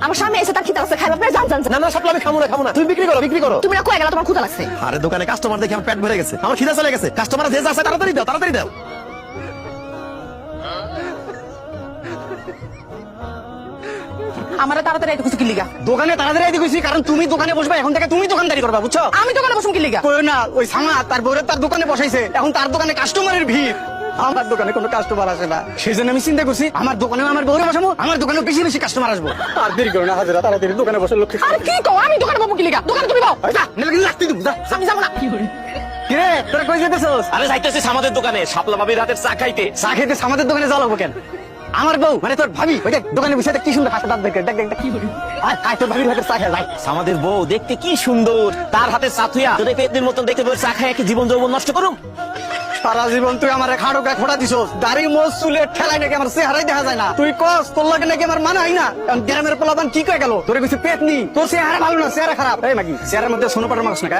আমার সামনে এসে তার খিদা আছে, খাইবা আপনারা জান জান জান। না না সাপলা আমি খাবো না তুমি বিক্রি করো তুমি না কয়ে গেলা তোমার ক্ষুধা লাগছে। আরে দোকানে কাস্টমার দেখে আমার পেট ভরে গেছে, আমার খিদা চলে গেছে, কাস্টমার যে আছে তাড়াতাড়ি দাও আমারে তাড়াতাড়ি আইতে কইছি কি লিগা? দোকানে তাড়াতাড়ি আইতে কইছি কারণ তুমি দোকানে বসবা, এখন থেকে তুমি দোকানদারি করবা, বুঝছো? আমি দোকানে বসুম কি লিগা? কইও না, ওই সামা তার বউরে তার দোকানে বসাইছে, এখন তার দোকানে কাস্টমারের ভিড়, আমার দোকানে কোনো কাস্টমার আসে না। সেই জন্য আমি চিন্তা করছি আমার দোকানে আমার বউরে বসাবো, আমার দোকানে বেশি বেশি কাস্টমার আসবো। আর দেরি করো না হাজারা, তাড়াতাড়ি দোকানে বসে লক্ষ্য। আরে কি কও, আমি দোকানে বসবো কি লিগা? দোকানে তুমি বও। লাগতে দিব, যা। আমি যাব না। কিরে তোরা কই যেতেছস? আরে যাইতেছি আমাদের দোকানে শাপলা ভাবির রাতের চা খাইতে। চা খেতে আমাদের দোকানে জ্বালাবো কেন? আমার বউ মানে তোর ভাবি ওই দেখ দোকানে বসে কি সুন্দর হাতে দাঁত দেখে, দেখ দেখ দেখ। আয় তোর ভাবির হাতে চা খেয়ে যাই। আমাদের বউ দেখতে কি সুন্দর, তার হাতে চা থুইয়া তোর পেটের মতন দেখতে পাবে চা খাই কি জীবন যৌবন নষ্ট করুম? সারা জীবন তুই আমার খাড়ো গায়ে খোড়া দিছস, দাড়ি মোজ চুলের ঠেলায় নাকি আমার চেহারাই দেখা যায় না। তুই কস তোর লাগে নাকি আমার মানাই না, কারণ গ্রামের পোলাপান কি কয়ে গেল তোরে কিছু পেট নি, তোর চেহারা ভালো না, চেহারা খারাপ। এই মাগি চেহারার মধ্যে সোনো পাটার মাংস না কা?